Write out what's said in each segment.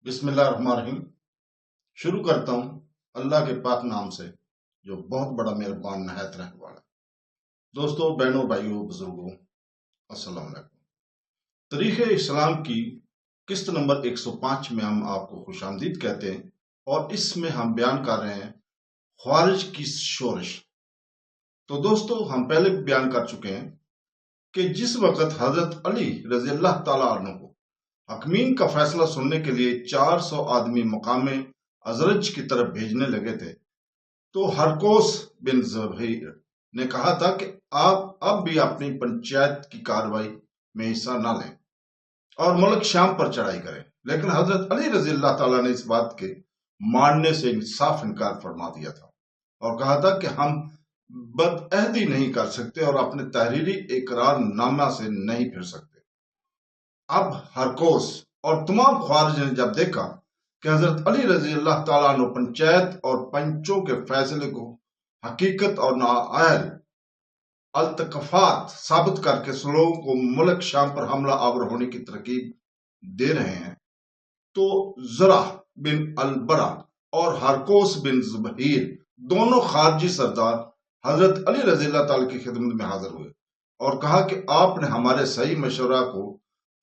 بسم اللہ الرحمن الرحیم۔ شروع کرتا ہوں اللہ کے پاک نام سے جو بہت بڑا مہربان نہایت رحم والا۔ دوستو، بہنوں، بھائیوں، بزرگوں، السلام علیکم۔ تاریخ اسلام کی قسط نمبر 105 میں ہم آپ کو خوش آمدید کہتے ہیں، اور اس میں ہم بیان کر رہے ہیں خوارج کی شورش۔ تو دوستو، ہم پہلے بھی بیان کر چکے ہیں کہ جس وقت حضرت علی رضی اللہ تعالیٰ عنہ کو حاکمین کا فیصلہ سننے کے لیے 400 آدمی مقام ازرج کی طرف بھیجنے لگے تھے، تو ہرکوس بن زبیر نے کہا تھا کہ آپ اب بھی اپنی پنچایت کی کارروائی میں حصہ نہ لیں اور ملک شام پر چڑھائی کریں، لیکن حضرت علی رضی اللہ تعالیٰ نے اس بات کے ماننے سے صاف انکار فرما دیا تھا اور کہا تھا کہ ہم بدعہدی نہیں کر سکتے اور اپنے تحریری اقرار نامہ سے نہیں پھر سکتے۔ اب ہرکوس اور تمام خوارج نے جب دیکھا کہ حضرت علی رضی اللہ تعالیٰ عنہ پنچایت اور پنچوں کے فیصلے کو حقیقت اور نااہل التکفات ثابت کر کے لوگوں کو ملک شام پر حملہ آور ہونے کی ترغیب دے رہے ہیں، تو زرع بن البرا اور ہرکوس بن زبیر دونوں خارجی سردار حضرت علی رضی اللہ تعالیٰ کی خدمت میں حاضر ہوئے اور کہا کہ آپ نے ہمارے صحیح مشورہ کو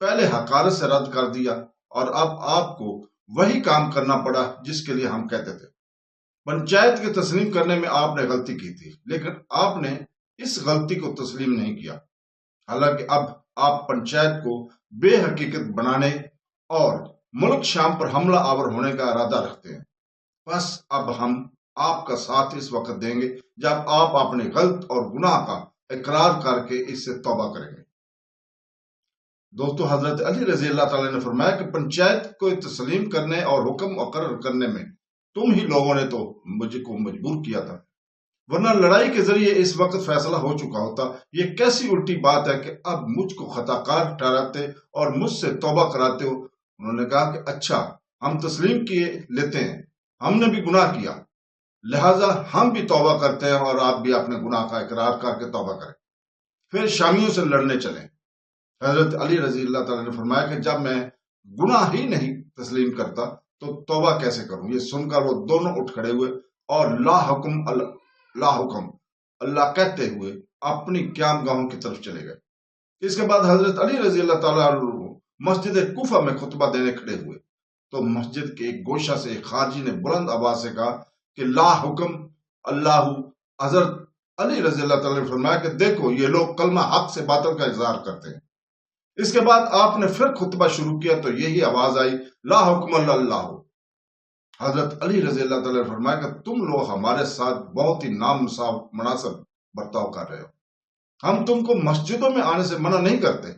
پہلے حقارت سے رد کر دیا اور اب آپ کو وہی کام کرنا پڑا جس کے لیے ہم کہتے تھے۔ پنچایت کے تسلیم کرنے میں آپ نے غلطی کی تھی، لیکن آپ نے اس غلطی کو تسلیم نہیں کیا، حالانکہ اب آپ پنچایت کو بے حقیقت بنانے اور ملک شام پر حملہ آور ہونے کا ارادہ رکھتے ہیں۔ بس اب ہم آپ کا ساتھ اس وقت دیں گے جب آپ اپنے غلط اور گناہ کا اقرار کر کے اس سے توبہ کریں گے۔ دوستو، حضرت علی رضی اللہ تعالیٰ نے فرمایا کہ پنچایت کو تسلیم کرنے اور حکم مقرر کرنے میں تم ہی لوگوں نے تو مجھے کو مجبور کیا تھا، ورنہ لڑائی کے ذریعے اس وقت فیصلہ ہو چکا ہوتا۔ یہ کیسی الٹی بات ہے کہ اب مجھ کو خطا کار ٹھہراتے اور مجھ سے توبہ کراتے ہو۔ انہوں نے کہا کہ اچھا، ہم تسلیم کیے لیتے ہیں، ہم نے بھی گناہ کیا، لہٰذا ہم بھی توبہ کرتے ہیں اور آپ بھی اپنے گناہ کا اقرار کر کے توبہ کریں، پھر شامیوں سے لڑنے چلیں۔ حضرت علی رضی اللہ تعالیٰ نے فرمایا کہ جب میں گناہ ہی نہیں تسلیم کرتا تو توبہ کیسے کروں؟ یہ سن کر وہ دونوں اٹھ کھڑے ہوئے اور لا حکم اللہ کہتے ہوئے اپنی قیام گاہوں کی طرف چلے گئے۔ اس کے بعد حضرت علی رضی اللہ تعالیٰ مسجد کوفہ میں خطبہ دینے کھڑے ہوئے، تو مسجد کے ایک گوشہ سے ایک خارجی نے بلند آواز سے کہا کہ لا حکم اللہ۔ حضرت علی رضی اللہ تعالیٰ نے فرمایا کہ دیکھو، یہ لوگ کلمہ حق سے باطل کا اظہار کرتے ہیں۔ اس کے بعد آپ نے پھر خطبہ شروع کیا تو یہی آواز آئی، لا حکم اللہ۔ حضرت علی رضی اللہ تعالیٰ نے فرمایا کہ تم لوگ ہمارے ساتھ بہت ہی نامناسب برتاؤ کر رہے ہو۔ ہم تم کو مسجدوں میں آنے سے منع نہیں کرتے،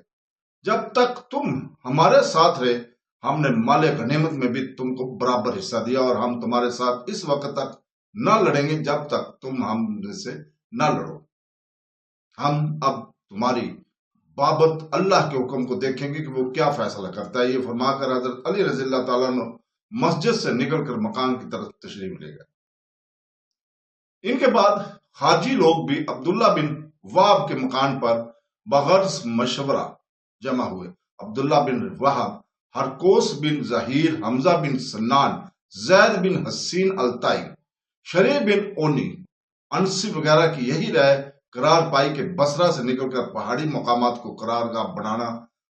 جب تک تم ہمارے ساتھ رہے ہم نے مال غنیمت میں بھی تم کو برابر حصہ دیا، اور ہم تمہارے ساتھ اس وقت تک نہ لڑیں گے جب تک تم ہم سے نہ لڑو۔ ہم اب تمہاری بابت اللہ کے حکم کو دیکھیں گے کہ وہ کیا فیصلہ کرتا ہے۔ یہ فرما کر حضرت علی رضی اللہ تعالیٰ نے مسجد سے نکل کر مکان کی طرف تشریف لے گئے۔ ان کے بعد خارجی لوگ بھی عبداللہ بن وہب کے مکان پر بغرض مشورہ جمع ہوئے۔ عبداللہ بن وہب، ہرکوس بن زہیر، حمزہ بن سنان، زید بن حسین التائی، شریع بن اونی، انسی وغیرہ کی یہی رائے قرار پائی کہ بصرہ سے نکل کر پہاڑی مقامات کو قرارگاہ بنانا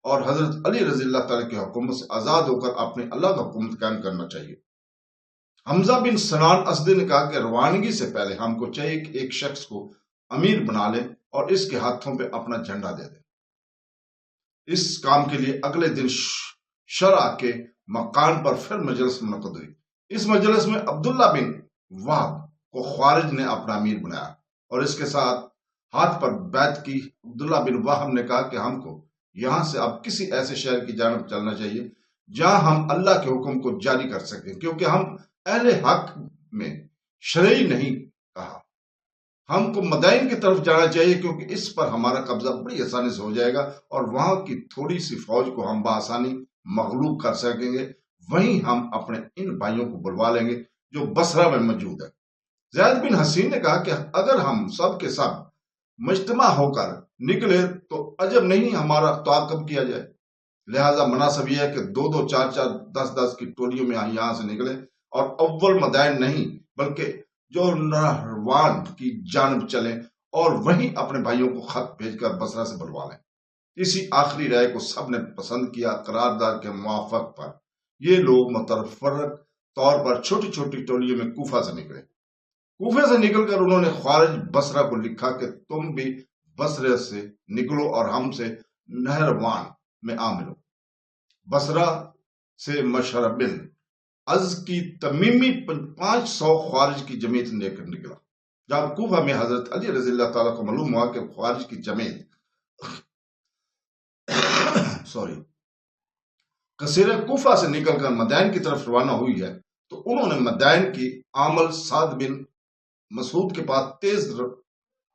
اور حضرت علی رضی اللہ تعالیٰ کی حکومت سے آزاد ہو کر اپنی الگ حکومت قائم کرنا چاہیے۔ حمزہ بن سنان اسدی نے کہا کہ روانگی سے پہلے ہم کو چاہیے کہ ایک شخص کو امیر بنا لیں اور اس کے ہاتھوں پہ اپنا جھنڈا دے دیں۔ اس کام کے لیے اگلے دن شرع کے مکان پر پھر مجلس منعقد ہوئی۔ اس مجلس میں عبداللہ بن وہب کو خوارج نے اپنا امیر بنایا اور اس کے ساتھ ہاتھ پر بیعت کی۔ عبداللہ بن وہب نے کہا کہ ہم کو یہاں سے اب کسی ایسے شہر کی جانب چلنا چاہیے جہاں ہم اللہ کے حکم کو جاری کر سکیں، کیونکہ ہم اہل حق میں شرعی نہیں کہا۔ ہم کو مدائن کی طرف جانا چاہیے کیونکہ اس پر ہمارا قبضہ بڑی آسانی سے ہو جائے گا اور وہاں کی تھوڑی سی فوج کو ہم بآسانی مغلوب کر سکیں گے۔ وہیں ہم اپنے ان بھائیوں کو بلوا لیں گے جو بصرہ میں موجود ہے۔ زید بن حسین نے کہا کہ اگر ہم سب کے سب مجتمع ہو کر نکلے تو عجب نہیں ہمارا تعاقب کیا جائے۔ لہٰذا مناسب یہ ہے کہ دو دو چار چار 10 کی ٹولیوں میں یہاں سے نکلے اور اول مدائن نہیں بلکہ جو نہروان کی جانب چلیں اور وہیں اپنے بھائیوں کو خط بھیج کر بصرہ سے بلوا لیں۔ اسی آخری رائے کو سب نے پسند کیا۔ قرارداد کے موافق پر یہ لوگ متفرق طور پر چھوٹی چھوٹی ٹولیوں میں کوفہ سے نکلے۔ کوفے سے نکل کر انہوں نے خوارج بصرہ کو لکھا کہ تم بھی بصرہ سے نکلو اور ہم سے نہروان میں آ ملو۔ بصرہ سے مشہر بن از کی تمیمی 500 خوارج کی جماعت لے کر نکلا۔ جب کوفہ میں حضرت علی رضی اللہ تعالیٰ کو معلوم ہوا کہ خوارج کی جماعت قصیرہ کوفہ سے نکل کر مدائن کی طرف روانہ ہوئی ہے تو انہوں نے مدائن کی عامل سعد بن مسعود کے پاس تیز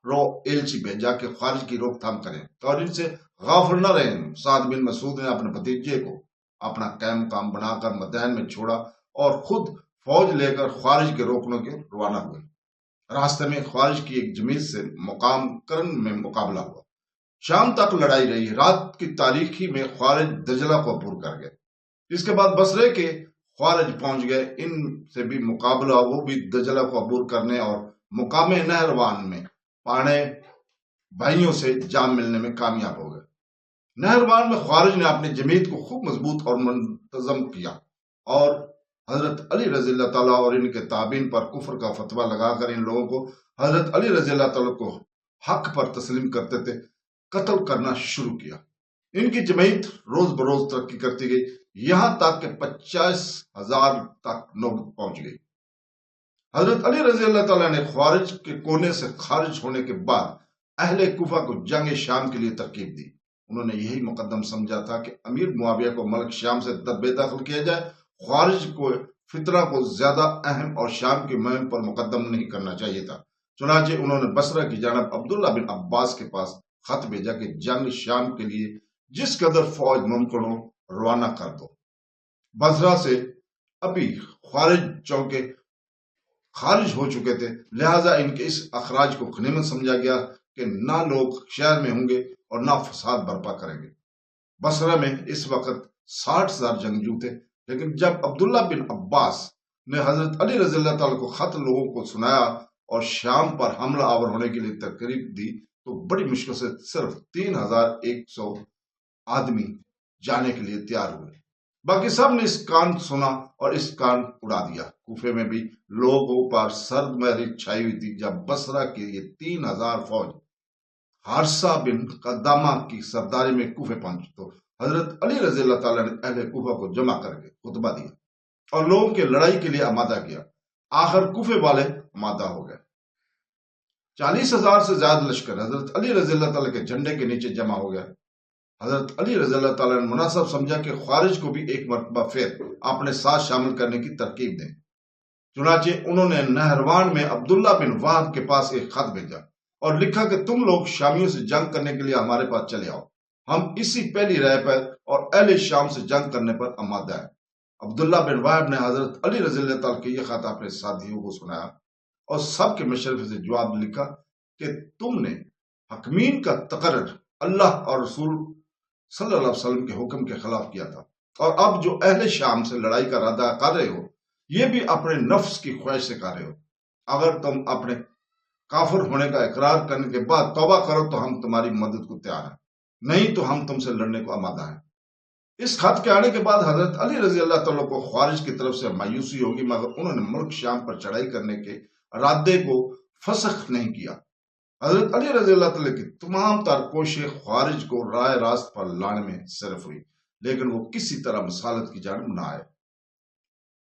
رو ایلچی بھیجا کہ خارج کی روک تھام کریں اور ان سے غافل نہ رہیں۔ سعد بن مسعود نے اپنے بھتیجے کو اپنا قائم مقام بنا کر مدائن میں چھوڑا اور خود فوج لے کر خارج کے روکنے کے روانہ ہوئے۔ راستے میں خارج کی ایک جماعت سے مقام کرن میں مقابلہ ہوا۔ شام تک لڑائی رہی۔ رات کی تاریکی میں خوارج دجلہ کو عبور کر گئے۔ اس کے بعد بصرے کے خوارج پہنچ گئے۔ ان سے بھی مقابلہ، وہ بھی دجلہ کو عبور کرنے اور مقام نہروان میں پانے بھائیوں سے جام ملنے میں کامیاب ہو گئے۔ نہروان میں خوارج نے اپنی جماعت کو خوب مضبوط اور منتظم کیا اور حضرت علی رضی اللہ تعالیٰ اور ان کے تابعین پر کفر کا فتویٰ لگا کر ان لوگوں کو حضرت علی رضی اللہ تعالیٰ کو حق پر تسلیم کرتے تھے قتل کرنا شروع کیا۔ ان کی جماعت روز بروز ترقی کرتی گئی، یہاں تک کہ 50,000 تک نوبت پہنچ گئی۔ حضرت علی رضی اللہ تعالیٰ نے خوارج کے کونے سے خارج ہونے کے بعد اہل کوفہ کو جنگ شام کے لیے ترکیب دی۔ انہوں نے یہی مقدم سمجھا تھا کہ امیر معاویہ کو ملک شام سے بے دخل کیا جائے، خوارج کو فتنہ کو زیادہ اہم اور شام کی مہم پر مقدم نہیں کرنا چاہیے تھا۔ چنانچہ انہوں نے بصرہ کی جانب عبداللہ بن عباس کے پاس خط بھیجا کہ جنگ شام کے لیے جس قدر فوج ممکن ہو روانہ کر دو۔ بصرہ سے ابھی خوارج چونکہ خارج ہو چکے تھے، لہٰذا ان کے اس اخراج کو غنیمت سمجھا گیا کہ نہ لوگ شہر میں ہوں گے اور نہ فساد برپا کریں گے۔ بصرہ میں اس وقت 60,000 جنگجو تھے، لیکن جب عبداللہ بن عباس نے حضرت علی رضی اللہ تعالیٰ کو خط لوگوں کو سنایا اور شام پر حملہ آور ہونے کے لیے ترغیب دی تو بڑی مشکل سے صرف 3,100 آدمی جانے کے لیے تیار ہوئے۔ باقی سب نے اس کان سنا اور اس کان اڑا دیا۔ کوفے میں بھی لوگوں پر سرد مہری چھائی ہوئی تھی۔ جب بصرہ کی یہ 3,000 فوج حارثہ بن قدامہ کی سرداری میں کوفے پہنچی تو حضرت علی رضی اللہ تعالیٰ نے اہل کوفہ کو جمع کر کے خطبہ دیا اور لوگوں کے لڑائی کے لیے آمادہ کیا۔ آخر کوفے والے آمادہ ہو گئے۔ 40,000 سے زیادہ لشکر حضرت علی رضی اللہ تعالیٰ کے جھنڈے کے نیچے جمع ہو گیا۔ حضرت علی رضی اللہ تعالیٰ نے مناسب سمجھا کہ خوارج کو بھی ایک مرتبہ پھر اپنے ساتھ شامل کرنے کی ترکیب دیں۔ چنانچہ انہوں نے نہروان میں عبداللہ بن وہب کے پاس ایک خط بھیجا اور لکھا کہ تم لوگ شامیوں سے جنگ کرنے کے لیے ہمارے پاس چلے آؤ، ہم اسی پہلی رائے پر اور اہل شام سے جنگ کرنے پر آمادہ ہیں۔ عبداللہ بن وہب نے حضرت علی رضی اللہ تعالیٰ کے یہ خط اپنے ساتھیوں کو سنایا اور سب کے مشورے سے جواب لکھا کہ تم نے حکمین کا تقرر اللہ اور رسول صلی اللہ علیہ وسلم کے حکم کے خلاف کیا تھا، اور اب جو اہل شام سے لڑائی کا ارادہ کر رہے ہو یہ بھی اپنے نفس کی خواہش سے کر رہے ہو۔ اگر تم اپنے کافر ہونے کا اقرار کرنے کے بعد توبہ کرو تو ہم تمہاری مدد کو تیار ہیں، نہیں تو ہم تم سے لڑنے کو آمادہ ہیں۔ اس خط کے آنے کے بعد حضرت علی رضی اللہ تعالیٰ کو خوارج کی طرف سے مایوسی ہوگی، مگر انہوں نے ملک شام پر چڑھائی کرنے کے ارادے کو فسخ نہیں کیا۔ حضرت علی رضی اللہ تعالیٰ کی تمام تر کوششیں خوارج کو رائے راست پر لانے میں صرف ہوئی، لیکن وہ کسی طرح مسالت کی جانب نہ آئے۔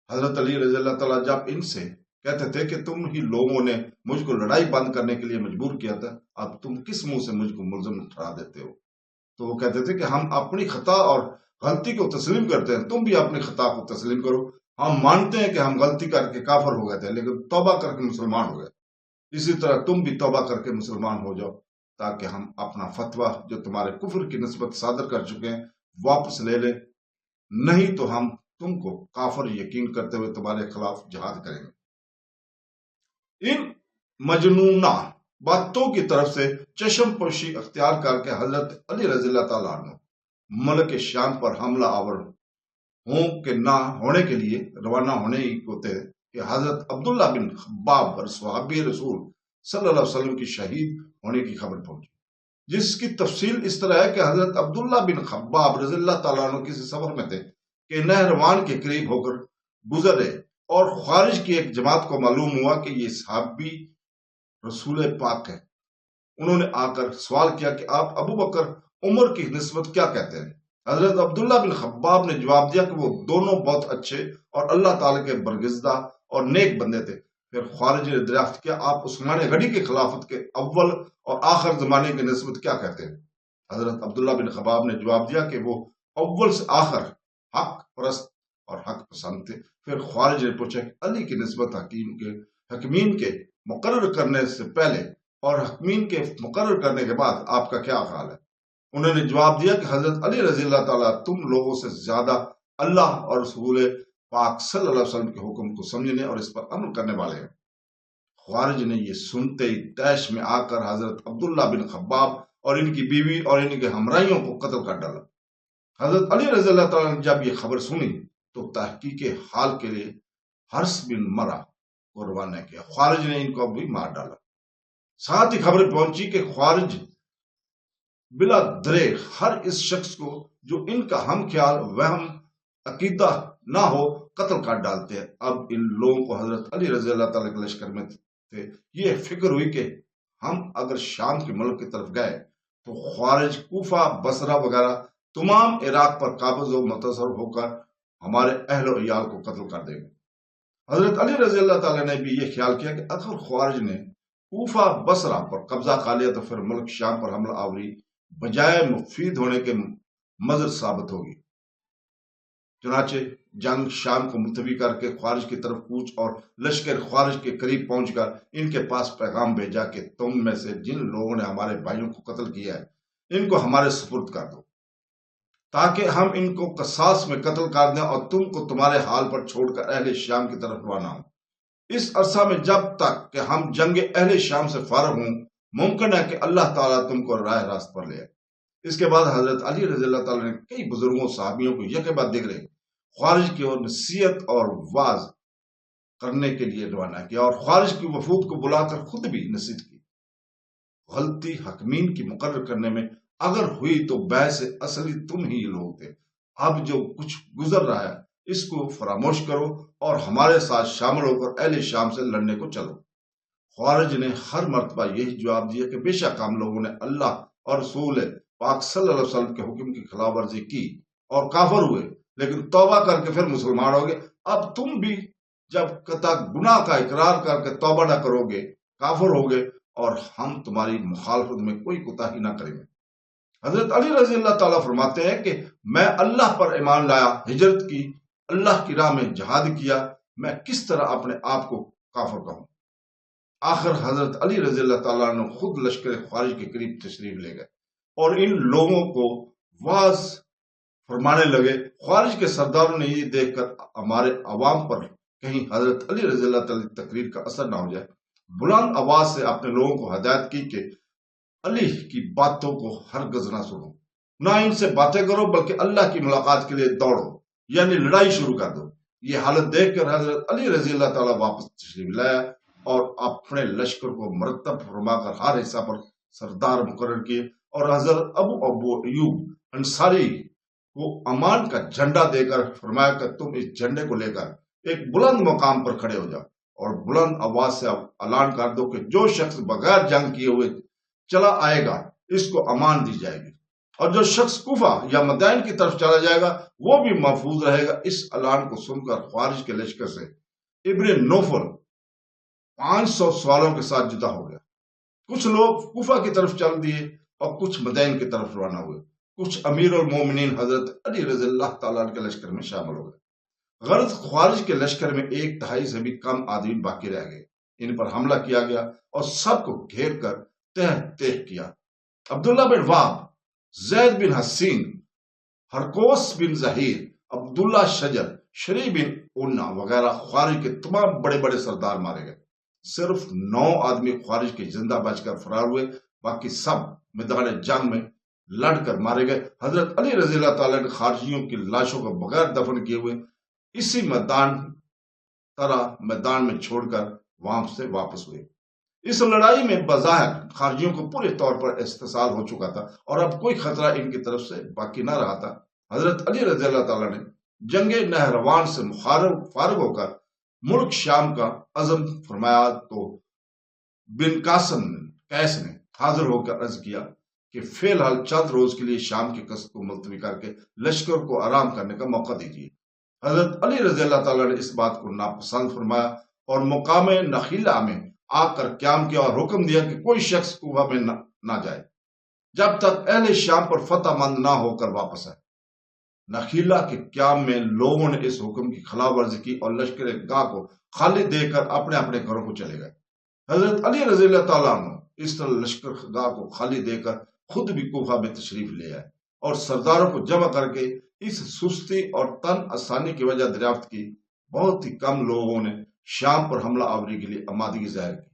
حضرت علی رضی اللہ تعالیٰ جب ان سے کہتے تھے کہ تم ہی لوگوں نے مجھ کو لڑائی بند کرنے کے لیے مجبور کیا تھا، اب تم کس منہ سے مجھ کو ملزم ٹھہرا دیتے ہو؟ تو وہ کہتے تھے کہ ہم اپنی خطا اور غلطی کو تسلیم کرتے ہیں، تم بھی اپنی خطا کو تسلیم کرو۔ ہم مانتے ہیں کہ ہم غلطی کر کے کافر ہو گئے تھے، لیکن توبہ کر کے مسلمان ہو گئے، اسی طرح تم بھی توبہ کر کے مسلمان ہو جاؤ تاکہ ہم اپنا فتویٰ جو تمہارے کفر کی نسبت صادر کر چکے ہیں واپس لے لیں، نہیں تو ہم تم کو کافر یقین کرتے ہوئے تمہارے خلاف جہاد کریں گے۔ ان مجنونہ باتوں کی طرف سے چشم پوشی اختیار کر کے حضرت علی رضی اللہ تعالیٰ عنہ ملک شام پر حملہ آور ہوں کہ نہ ہونے کے لیے روانہ ہونے ہی ہوتے کہ حضرت عبداللہ بن خباب اور صحابی رسول صلی اللہ علیہ وسلم کی شہید ہونے کی خبر پہنچی، جس کی تفصیل اس طرح ہے کہ حضرت عبداللہ بن خباب رضی اللہ تعالیٰ عنہ کسی سفر میں تھے کہ نہروان کے قریب ہو کر گزرے، اور خارج کی ایک جماعت کو معلوم ہوا کہ یہ صحابی رسول پاک ہے۔ انہوں نے آ کر سوال کیا کہ آپ ابو بکر عمر کی نسبت کیا کہتے ہیں؟ حضرت عبداللہ بن خباب نے جواب دیا کہ وہ دونوں بہت اچھے اور اللہ تعالیٰ کے برگزیدہ اور نیک بندے تھے۔ پھر خارج نے دریافت کیا آپ عثمان غنی کی خلافت کے اول اور آخر زمانے کی نسبت کیا کہتے ہیں؟ حضرت عبداللہ بن خباب نے جواب دیا کہ وہ اول سے آخر حق پرست اور حق پسند تھے۔ پھر خارج نے پوچھا کہ علی کی نسبت حکمین کے مقرر کرنے سے پہلے اور حکمین کے مقرر کرنے کے بعد آپ کا کیا خیال ہے؟ انہوں نے جواب دیا کہ حضرت علی رضی اللہ تعالیٰ تم لوگوں سے زیادہ اللہ اور رسول پاک صلی اللہ علیہ وسلم کے حکم کو سمجھنے اور اس پر عمل کرنے والے ہیں۔ خوارج نے یہ سنتے ہی طیش میں آ کر حضرت عبداللہ بن خباب اور ان کی بیوی اور ان کے ہمراہیوں کو قتل کر ڈالا۔ حضرت علی رضی اللہ تعالیٰ نے جب یہ خبر سنی تو تحقیق حال کے لیے حرس بن مرہ کو روانہ کیا۔ خوارج نے ان کو بھی مار ڈالا۔ ساتھ ہی خبر پہنچی کہ خوارج بلا دریغ ہر اس شخص کو جو ان کا ہم خیال وہم عقیدہ نہ ہو قتل کر ڈالتے ہیں۔ اب ان لوگوں کو حضرت علی رضی اللہ تعالیٰ کے لشکر میں تھے یہ فکر ہوئی کہ ہم اگر شام کے ملک کی طرف گئے تو خوارج کوفہ بصرہ وغیرہ تمام عراق پر قابض و متصرف ہو کر ہمارے اہل و عیال کو قتل کر دیں گے۔ حضرت علی رضی اللہ تعالیٰ نے بھی یہ خیال کیا کہ اگر خوارج نے کوفہ بصرہ پر قبضہ کر لیا تو پھر ملک شام پر حملہ آوری بجائے مفید ہونے کے مضر ثابت ہوگی۔ چنانچہ جنگ شام کو ملتوی کر کے خوارج کی طرف کوچ اور لشکر خوارج کے قریب پہنچ کر ان کے پاس پیغام بھیجا کہ تم میں سے جن لوگوں نے ہمارے بھائیوں کو قتل کیا ہے ان کو ہمارے سپرد کر دو تاکہ ہم ان کو قصاص میں قتل کر دیں اور تم کو تمہارے حال پر چھوڑ کر اہل شام کی طرف روانہ ہوں۔ اس عرصہ میں جب تک کہ ہم جنگ اہل شام سے فارغ ہوں ممکن ہے کہ اللہ تعالیٰ تم کو راہ راست پر لے آئے۔ اس کے بعد حضرت علی رضی اللہ تعالیٰ نے کئی بزرگوں صحابیوں کو یک بعد دیکھ رہے خوارج کی اور نصیحت اور واعظ کرنے کے لیے روانہ کیا اور خوارج کی وفود کو بلا کر خود بھی نصیحت کی۔ غلطی حکمین کی مقرر کرنے میں اگر ہوئی تو بحث اصلی تم ہی لوگ تھے۔ اب جو کچھ گزر رہا ہے اس کو فراموش کرو اور ہمارے ساتھ شامل ہو کر اہل شام سے لڑنے کو چلو۔ خوارج نے ہر مرتبہ یہی جواب دیا کہ بے شک ہم لوگوں نے اللہ اور رسول پاک صلی اللہ علیہ وسلم کے حکم کی خلاف ورزی کی اور کافر ہوئے، لیکن توبہ کر کے پھر مسلمان ہو گئے۔ اب تم بھی جب قطع گناہ کا اقرار کر کے توبہ نہ کرو گے کافر ہوگے اور ہم تمہاری مخالفت میں کوئی کوتاہی نہ کریں گے۔ حضرت علی رضی اللہ تعالیٰ فرماتے ہیں کہ میں اللہ پر ایمان لایا، ہجرت کی، اللہ کی راہ میں جہاد کیا، میں کس طرح اپنے آپ کو کافر کہوں؟ آخر حضرت علی رضی اللہ تعالیٰ نے خود لشکر خوارج کے قریب تشریف لے گئے اور ان لوگوں کو واعظ فرمانے لگے۔ خوارج کے سرداروں نے یہ دیکھ کر ہمارے عوام پر کہیں حضرت علی رضی اللہ تعالیٰ کی تقریر کا اثر نہ ہو جائے، بلند آواز سے اپنے لوگوں کو ہدایت کی کہ علی کی باتوں کو ہرگز نہ سنو، نہ ان سے باتیں کرو بلکہ اللہ کی ملاقات کے لیے دوڑو، یعنی لڑائی شروع کر دو۔ یہ حالت دیکھ کر حضرت علی رضی اللہ تعالیٰ واپس تشریف لایا اور اپنے لشکر کو مرتب فرما کر ہر حصہ پر سردار مقرر کیے اور حضرت ابو ایوب انصاری کو امان کا جھنڈا دے کر فرمایا کہ تم اس جھنڈے کو لے کر ایک بلند مقام پر کھڑے ہو جاؤ اور بلند آواز سے اعلان کر دو کہ جو شخص بغیر جنگ کیے ہوئے چلا آئے گا اس کو امان دی جائے گی، اور جو شخص کوفہ یا مدائن کی طرف چلا جائے گا وہ بھی محفوظ رہے گا۔ اس اعلان کو سن کر خوارج کے لشکر سے ابن نوفل 500 سوالوں کے ساتھ جدا ہو گیا۔ کچھ لوگ کوفہ کی طرف چل دیے اور کچھ مدائن کی طرف روانہ ہوئے۔ کچھ امیر المومنین حضرت علی رضی اللہ تعالیٰ کے لشکر میں شامل ہو گئے۔ غرض خوارج کے لشکر میں 1/3 سے بھی کم آدمی باقی رہ گئے۔ ان پر حملہ کیا گیا اور سب کو گھیر کر تہ تہ کیا۔ عبداللہ بن واب، زید بن حسین، ہرکوس بن ظہیر، عبداللہ شجر، شری بن اونا وغیرہ خوارج کے تمام بڑے بڑے سردار مارے گئے۔ صرف 9 آدمی خوارج کے زندہ بچ کر فرار ہوئے، باقی سب میدان جنگ میں لڑ کر مارے گئے۔ حضرت علی رضی اللہ تعالیٰ نے خارجیوں کی لاشوں کو بغیر دفن کیے ہوئے اسی میدان میں چھوڑ کر وہاں سے واپس ہوئے۔ اس لڑائی میں بظاہر خارجیوں کو پورے طور پر استحصال ہو چکا تھا اور اب کوئی خطرہ ان کی طرف سے باقی نہ رہا تھا۔ حضرت علی رضی اللہ تعالیٰ نے جنگ نہروان سے فارغ ہو کر ملک شام کا عزم فرمایا تو بن قیس نے حاضر ہو کر عرض کیا کہ فی الحال چند روز کے لیے شام کی قصد کو ملتوی کر کے لشکر کو آرام کرنے کا موقع دیجیے۔ حضرت علی رضی اللہ تعالیٰ نے اس بات کو ناپسند فرمایا اور مقام نخیلہ میں آ کر قیام کیا اور حکم دیا کہ کوئی شخص کوفہ میں نہ جائے جب تک اہل شام پر فتح مند نہ ہو کر واپس آئے۔ نخیلہ کے قیام میں لوگوں نے اس حکم کی خلاف ورزی کی اور لشکر گاہ کو خالی دے کر اپنے اپنے گھروں کو چلے گئے۔ حضرت علی رضی اللہ تعالیٰ عنہ اس طرح لشکر گاہ کو خالی دے کر خود بھی کوفہ میں تشریف لے آئے اور سرداروں کو جمع کر کے اس سستی اور تن آسانی کی وجہ دریافت کی بہت ہی کم لوگوں نے شام پر حملہ آوری کے لیے آمادگی ظاہر کی،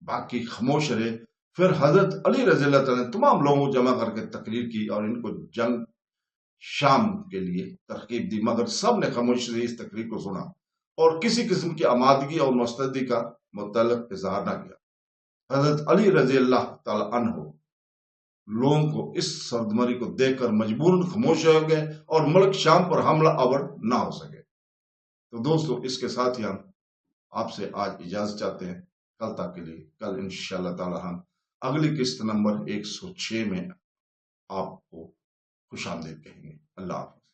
باقی خاموش رہے۔ پھر حضرت علی رضی اللہ تعالیٰ نے تمام لوگوں کو جمع کر کے تقریر کی اور ان کو جنگ شام کے لیے ترغیب دی، مگر سب نے خاموشی سے اس تقریر کو سنا اور کسی قسم کی آمادگی اور مستعدی کا متعلق اظہار نہ کیا۔ حضرت علی رضی اللہ تعالیٰ عنہ لوگوں کو اس سردمری کو دیکھ کر مجبوراً خاموش ہو گئے اور ملک شام پر حملہ آور نہ ہو سکے۔ تو دوستو، اس کے ساتھ ہی ہم آپ سے آج اجازت چاہتے ہیں کل تک کے لیے۔ کل انشاءاللہ تعالی ہم اگلی قسط نمبر 106 میں آپ کو خوش آمدید کہیں گے۔ اللہ حافظ۔